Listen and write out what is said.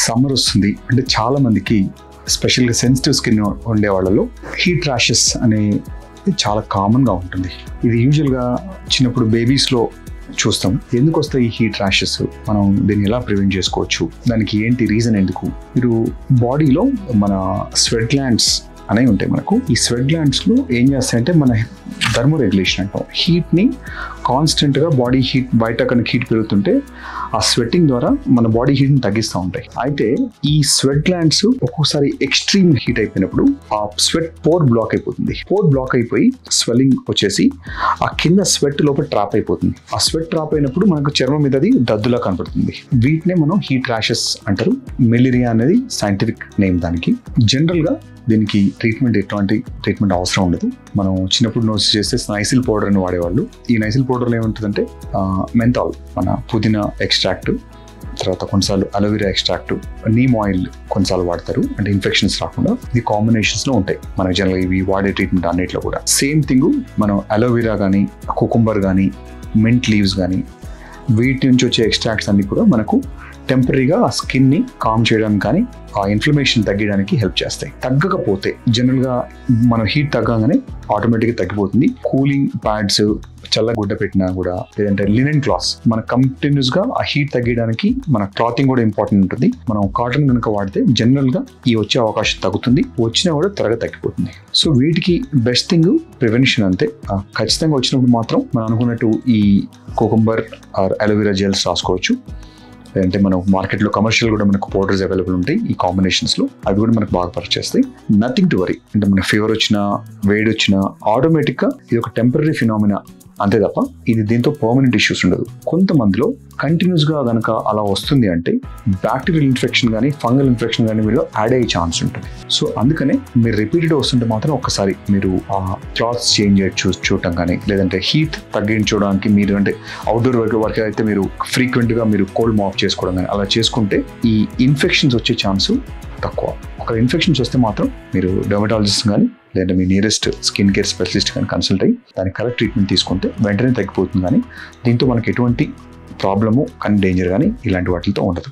Summer వస్తుంది అంటే చాలా మందికి స్పెషల్గా సెన్సిటివ్ స్కిన్ ఉండే వాళ్ళలో హీట్ ర్యాషెస్ అనే చాలా కామన్గా ఉంటుంది. ఇది యూజువల్గా చిన్నప్పుడు బేబీస్లో చూస్తాం. ఎందుకు వస్తాయి ఈ హీట్ ర్యాషెస్, మనం దీన్ని ఎలా ప్రివెంట్ చేసుకోవచ్చు, దానికి ఏంటి రీజన్, ఎందుకు? మీరు బాడీలో మన స్వెట్ గ్లాండ్స్ అనేవి ఉంటాయి. మనకు ఈ స్వెట్ గ్లాండ్స్లో ఏం చేస్తాయంటే మన థర్మో రెగ్యులేషన్ అంటాం. హీట్ని కాన్స్టెంట్గా బాడీ హీట్ బయట కనుక హీట్ పెరుగుతుంటే ఆ స్వెట్టింగ్ ద్వారా మన బాడీ హీట్ని తగ్గిస్తూ ఉంటాయి. అయితే ఈ స్వెట్ గ్లాండ్స్ ఒక్కొక్కసారి ఎక్స్ట్రీమ్ హీట్ అయిపోయినప్పుడు ఆ స్వెట్ పోర్ బ్లాక్ అయిపోతుంది. పోర్ బ్లాక్ అయిపోయి స్వెల్లింగ్ వచ్చేసి ఆ కింద స్వెట్ లోపల ట్రాప్ అయిపోతుంది. ఆ స్వెట్ ట్రాప్ అయినప్పుడు మనకు చర్మం మీద అది దద్దులా కనపడుతుంది. వీటినే మనం హీట్ ర్యాషెస్ అంటారు. మెలేరియా అనేది సైంటిఫిక్ నేమ్ దానికి. జనరల్గా దీనికి ఎటువంటి ట్రీట్మెంట్ అవసరం ఉండదు. మనం చిన్నప్పుడు నోట్స్ చేస్తే నైసిల్ పౌడర్ అని వాడేవాళ్ళు. ఈ నైసిల్ పౌడర్లో ఏముంటుందంటే మెంథాల్, మన పుదీనా ఎక్స్ట్రాక్ట్, తర్వాత కొన్నిసార్లు అలోవెరా ఎక్స్ట్రాక్ట్, నీమ్ ఆయిల్ కొన్నిసార్లు వాడతారు, అంటే ఇన్ఫెక్షన్స్ రాకుండా. ఇది కాంబినేషన్స్లో ఉంటాయి మనకి జనరల్గా ఇవి వాడే ట్రీట్మెంట్ అన్నిట్లో కూడా. సేమ్ థింగ్ మనం అలోవెరా కానీ, కుకుంబర్ కానీ, మింట్ లీవ్స్ కానీ, వీటి నుంచి వచ్చే ఎక్స్ట్రాక్ట్స్ అన్ని కూడా మనకు టెంపరీగా ఆ స్కిన్ని కామ్ చేయడానికి కానీ ఆ ఇన్ఫ్లమేషన్ తగ్గడానికి హెల్ప్ చేస్తాయి. తగ్గకపోతే జనరల్గా మనం హీట్ తగ్గగానే ఆటోమేటిక్గా తగ్గిపోతుంది. కూలింగ్ ప్యాడ్స్, చల్ల గుడ్డ పెట్టినా కూడా, లేదంటే లినెన్ క్లాత్స్, మన కంటిన్యూస్గా ఆ హీట్ తగ్గడానికి మన క్లాతింగ్ కూడా ఇంపార్టెంట్ ఉంటుంది. మనం కాటన్ కనుక వాడితే జనరల్గా ఈ వచ్చే అవకాశం తగ్గుతుంది, వచ్చినా కూడా త్వరగా తగ్గిపోతుంది. సో వీటికి బెస్ట్ థింగ్ ప్రివెన్షన్ అంతే. ఖచ్చితంగా వచ్చినప్పుడు మాత్రం మనం అనుకున్నట్టు ఈ కుకుంబర్ ఆర్ అలోవెరా జెల్స్ రాసుకోవచ్చు. లేదంటే మనం మార్కెట్లో కమర్షియల్ కూడా మనకు పౌడర్స్ అవైలబుల్ ఉంటాయి ఈ కాంబినేషన్స్లో, అవి కూడా మనకు బాగా వర్క్ చేస్తాయి. Nothing to worry. అంటే మన ఫీవర్ వచ్చినా, వేడి వచ్చినా ఆటోమేటిక్గా ఇది ఒక టెంపరీ ఫినామినా అంతే తప్ప ఇది దీంతో పర్మనెంట్ ఇష్యూస్ ఉండదు. కొంతమందిలో కంటిన్యూస్గా కనుక అలా వస్తుంది అంటే బ్యాక్టీరియల్ ఇన్ఫెక్షన్ కానీ, ఫంగల్ ఇన్ఫెక్షన్ కానీ వీళ్ళు యాడ్ అయ్యే ఛాన్స్ ఉంటుంది. సో అందుకనే మీరు రిపీటెడ్ వస్తుంటే మాత్రం ఒక్కసారి మీరు ఆ క్లాత్స్ చేంజ్ చూడటం కానీ, లేదంటే హీట్ తగ్గించడానికి మీరు అంటే అవుట్డోర్ వర్క్ అయితే మీరు ఫ్రీక్వెంట్గా మీరు కోల్డ్ మాప్ చేసుకోవడం కానీ అలా చేసుకుంటే ఈ ఇన్ఫెక్షన్స్ వచ్చే ఛాన్స్ తక్కువ. ఒక ఇన్ఫెక్షన్స్ వస్తే మాత్రం మీరు డెర్మటాలజిస్ట్ కానీ లేదంటే మీ నియరెస్ట్ స్కిన్ కేర్ స్పెషలిస్ట్ కానీ కన్సల్ట్ అయ్యి దానికి కరెక్ట్ ట్రీట్మెంట్ తీసుకుంటే వెంటనే తగ్గిపోతుంది. కానీ దీంతో మనకి ఎటువంటి ప్రాబ్లము కానీ డేంజర్ కానీ ఇలాంటి వాటితో ఉండదు.